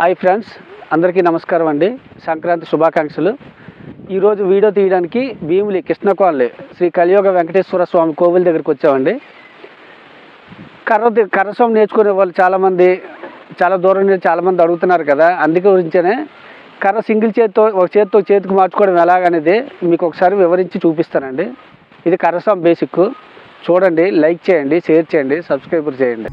Hi friends, అందరికీ నమస్కారం అండి. సంక్రాంతి శుభాకాంక్షలు. ఈరోజు వీడియో తీయడానికి భీమిలి కృష్ణకోనలి శ్రీ కలియుగ వెంకటేశ్వర స్వామి కోవిల్ దగ్గరికి వచ్చామండి. కర్రస్వామి నేర్చుకునే వాళ్ళు చాలామంది చాలా దూరం నుంచి చాలామంది అడుగుతున్నారు కదా, అందుకే గురించే కర్ర సింగిల్ చేతితో ఒక చేతికి మార్చుకోవడం ఎలాగనేది మీకు ఒకసారి వివరించి చూపిస్తానండి. ఇది కర్రస్వామి బేసిక్. చూడండి, లైక్ చేయండి, షేర్ చేయండి, సబ్స్క్రైబర్ చేయండి.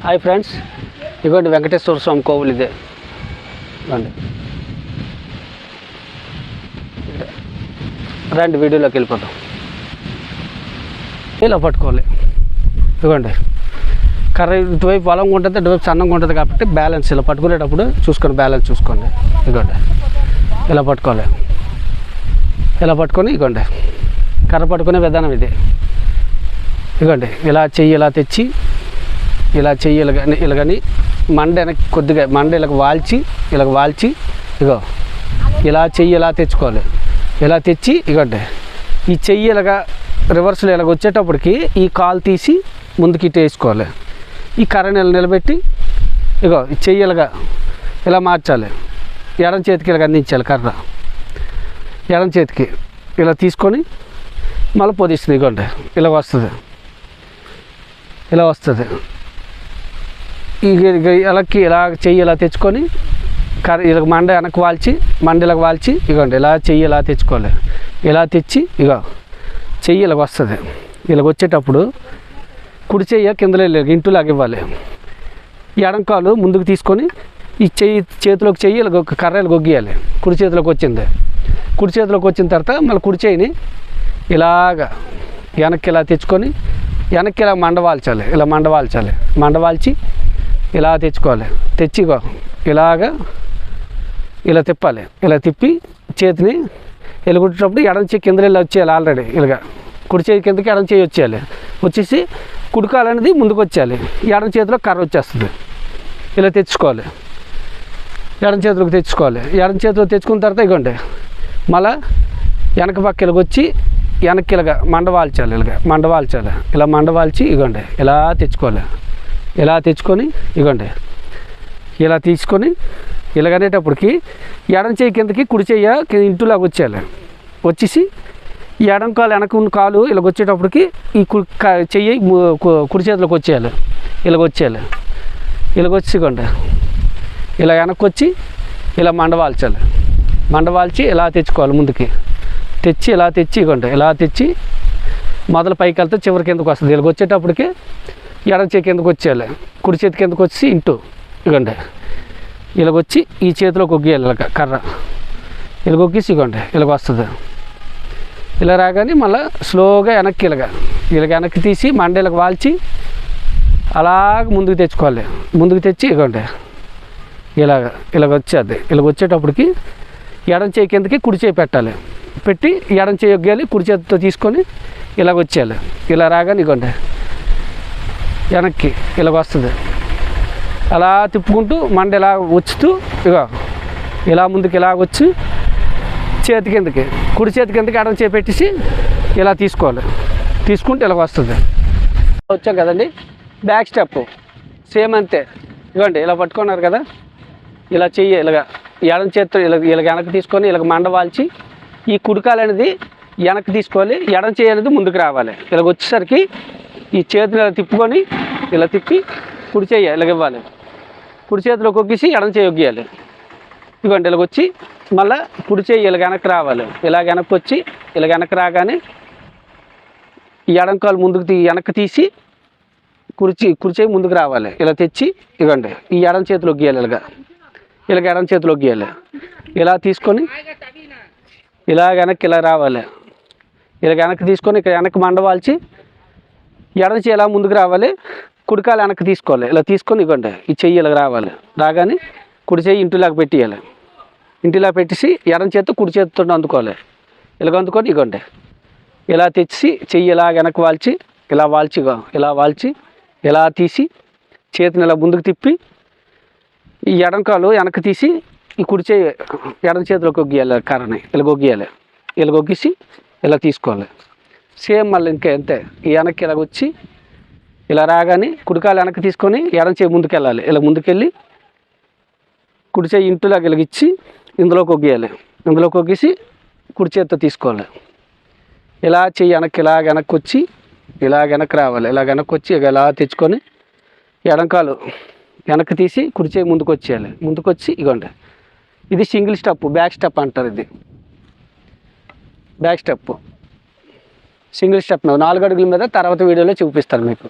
హాయ్ ఫ్రెండ్స్, ఇదిగోండి వెంకటేశ్వర స్వామి కోవిల్. ఇదే రండి వీడియోలోకి వెళ్ళిపోతాం. ఇలా పట్టుకోవాలి. ఇదిగోండి కర్ర ఇటువైపు బలంగా ఉంటుంది, ఇటువైపు సన్నంగా ఉంటుంది కాబట్టి బ్యాలెన్స్ ఇలా పట్టుకునేటప్పుడు చూసుకోండి, బ్యాలెన్స్ చూసుకోండి. ఇదిగోండి ఇలా పట్టుకోవాలి. ఇలా పట్టుకొని ఇదిగోండి కర్ర పట్టుకునే విధానం ఇది. ఇదిగోండి ఇలా చెయ్యి ఇలా తెచ్చి ఇలా చెయ్యి ఇలాగని మండ వెనక్కి కొద్దిగా ఇలాగ వాల్చి ఇగో ఇలా చెయ్యి ఇలా తెచ్చుకోవాలి. ఇలా తెచ్చి ఇగోండి ఈ చెయ్యి ఇలాగా రివర్స్లో ఇలాగ వచ్చేటప్పటికి ఈ కాలు తీసి ముందుకి ఇటు వేసుకోవాలి. ఈ కర్రని ఇలా నిలబెట్టి ఇగో ఈ చెయ్యి ఇలా మార్చాలి. ఎడం చేతికి ఇలాగ అందించాలి. కర్ర ఎడం చేతికి ఇలా తీసుకొని మళ్ళీ పొజిషన్ ఇగోండి ఇలా వస్తుంది. ఇలా చెయ్యి ఇలా తెచ్చుకొని ఇలా మండ వెనక్కి మండలకు వాల్చి ఇగోండి ఇలా చెయ్యి ఇలా తెచ్చుకోవాలి. ఇలా తెచ్చి ఇగో చెయ్యి ఇలాగ వస్తుంది. ఇలాగ వచ్చేటప్పుడు కుడి చెయ్యి కిందలో ఇంటులాగా ఇవ్వాలి. ఎడంకాలు ముందుకు తీసుకొని ఈ చేతిలోకి చెయ్యి ఇలా కర్రలు గొగ్గియాలి. కుడి చేతిలోకి వచ్చిన తర్వాత మళ్ళీ కుడి చెయ్యిని ఇలాగా వెనక్కి ఇలా తెచ్చుకొని వెనక్కి ఇలా మండవాల్చి ఇలా తెచ్చుకోవాలి. తెచ్చిగో ఇలా తిప్పాలి. ఇలా తిప్పి చేతిని ఎలుగుట్టేటప్పుడు ఎడం చేయి కింద వచ్చేయాలి. ఆల్రెడీ ఇలాగా కుడి చేయి కిందకి ఎడం చేయి వచ్చేసి కుడికాలనేది ముందుకు వచ్చేయాలి. ఎడం చేతిలో కర్ర వచ్చేస్తుంది. ఇలా తెచ్చుకోవాలి. ఎడం చేతిలోకి తెచ్చుకున్న తర్వాత ఇగోండి మళ్ళా వెనక పక్క ఇలాగొచ్చి వెనక్కి మండవాల్చాలి. ఇలా మండవాల్చి ఇగోండి ఇలా తెచ్చుకోవాలి. ఇలా తెచ్చుకొని ఇగోండి ఇలా తీసుకొని ఇలాగనేటప్పటికి ఎడం చేయి కిందకి కుడి చెయ్య ఇంటులాగా వచ్చేసి ఈ ఎడం కాలు వెనక ఉన్న కాలు ఇలాగ వచ్చేటప్పటికి ఈ చెయ్యి కుడి చేతిలోకి వచ్చేయాలి. ఇలాగొచ్చి ఇగోండి ఇలా వెనక్కి వచ్చి ఇలా మండవాల్చి ఇలా తెచ్చుకోవాలి. ముందుకి ఇలా తెచ్చి ఇగోండి ఇలా తెచ్చి మొదలు పైకి వెళ్తే చివరి కిందకు వస్తుంది. ఇలాగ వచ్చేటప్పటికి ఎడం చేయి కిందకు వచ్చేయాలి. కుడి చేతి కిందకు వచ్చి ఇగోండి ఇలాగొచ్చి ఈ చేతిలో గొగ్గియాలి. కర్ర ఇలా గొగ్గేసి ఇగోండి ఇలాగ వస్తుంది. ఇలా రాగానే మళ్ళీ స్లోగా వెనక్కి తీసి మండ ఇలాగ వాల్చి అలాగ ముందుకు తెచ్చుకోవాలి. ముందుకు తెచ్చి ఇగోండి ఇలాగ వచ్చేది. ఇలాగ వచ్చేటప్పటికి ఎడం చేయి కిందకి కుడి చేయి పెట్టి ఎడం చేయి ఒగ్గేయాలి. కుడి చేతితో తీసుకొని ఇలాగ వచ్చేయాలి. ఇలా రాగానే ఇగోండి వెనక్కి ఇలాగ వస్తుంది. అలా తిప్పుకుంటూ మండ ఇలా వచ్చుతూ ఇగో ఇలా ముందుకు ఇలా వచ్చి కుడి చేతి కిందకి ఎడం చేయి పెట్టేసి ఇలా తీసుకోవాలి. తీసుకుంటే ఇలాగ వస్తుంది. వచ్చాం కదండి, బ్యాక్ స్టెప్ సేమ్ అంతే. ఇవ్వండి ఇలా పట్టుకున్నారు కదా, ఇలా చెయ్యి ఇలాగ ఎడం చేతితో ఇలా వెనక్కి తీసుకొని ఇలాగ మండవాల్చి ఈ కుడికాలు అనేది వెనక్కి తీసుకోవాలి. ఎడం చేయి అనేది ముందుకు రావాలి. ఇలాగ వచ్చేసరికి ఈ చేతులు ఇలా తిప్పుకొని ఇలా తిప్పి కుడి చేయి ఇలాగ ఇవ్వాలి. కుడి చేతిలో కొగ్గేసి ఎడం చేయి ఒగ్గేయాలి. ఇదిగోండి ఇలాగ వచ్చి మళ్ళీ కుడి చేయి ఇలా వెనక్కి రావాలి. ఇలా వెనక్కి వచ్చి ఇలా వెనక్కి రాగానే ఈ ఎడం కాలు వెనక్కి తీసి కుడి చేయి ముందుకు రావాలి. ఇలా తెచ్చి ఇవ్వండి ఈ ఎడం చేతిలోకి గీయాలి. ఇలా ఎడం చేతిలోకి గీయాలి. ఇలా తీసుకొని ఇలా వెనక్కి ఇలా రావాలి. ఇలా వెనక్కి తీసుకొని ఇక్కడ వెనక్కి మండవాల్చి ఎడం చేయి ఇలా ముందుకు రావాలి. కుడికాలు వెనక్కి తీసుకోవాలి. ఇలా తీసుకొని ఇవ్వండి ఈ చెయ్యి ఇలా రావాలి. రాగానే కుడి చెయ్యి ఇంటిలాగా పెట్టేయాలి. ఇంటిలా పెట్టేసి ఎడం చేతితో కుడి చేతితో అందుకోవాలి. ఇలా అందుకొని ఇవ్వండి ఇలా తెచ్చి చెయ్యి ఇలా వెనక్కి వాల్చి ఇలా వాల్చి ఇలా తీసి చేతిని ఇలా ముందుకు తిప్పి ఈ ఎడం కాలు వెనక్కి తీసి ఈ కుడి చేయి ఎడం చేతిలోకి ఒగ్గేయాలి. కర్రని ఇలా ఒగ్గేయాలి. ఇలా ఒగ్గేసి ఇలా తీసుకోవాలి. సేమ్ మళ్ళీ ఇంకా అంతే. ఈ వెనక్కి ఇలా వచ్చి ఇలా రాగానే కుడికాలు వెనక్కి తీసుకొని ఎడం చేయి ముందుకు వెళ్ళాలి. ఇలా ముందుకెళ్ళి కుడి చేయి ఇంటిలాగా ఇలాగిచ్చి ఇందులోకి ఒగ్గేయాలి. ఇందులోకి ఒగ్గేసి కుడి చేతితో తీసుకోవాలి. ఇలా చెయ్యి వెనక్కి ఇలా వెనక్కి వచ్చి ఇలా వెనక్కి రావాలి. ఇలా వెనక్కి వచ్చి ఇలా తెచ్చుకొని ఎడంకాలు వెనక్కి తీసి కుడి చేయి ముందుకు వచ్చేయాలి. ముందుకు వచ్చి ఇగోండి ఇది సింగిల్ స్టెప్, బ్యాక్ స్టెప్ అంటారు. ఇది బ్యాక్ స్టెప్ సింగిల్ స్టెప్ 4 అడుగుల మీద తర్వాత వీడియోలో చూపిస్తాను మీకు.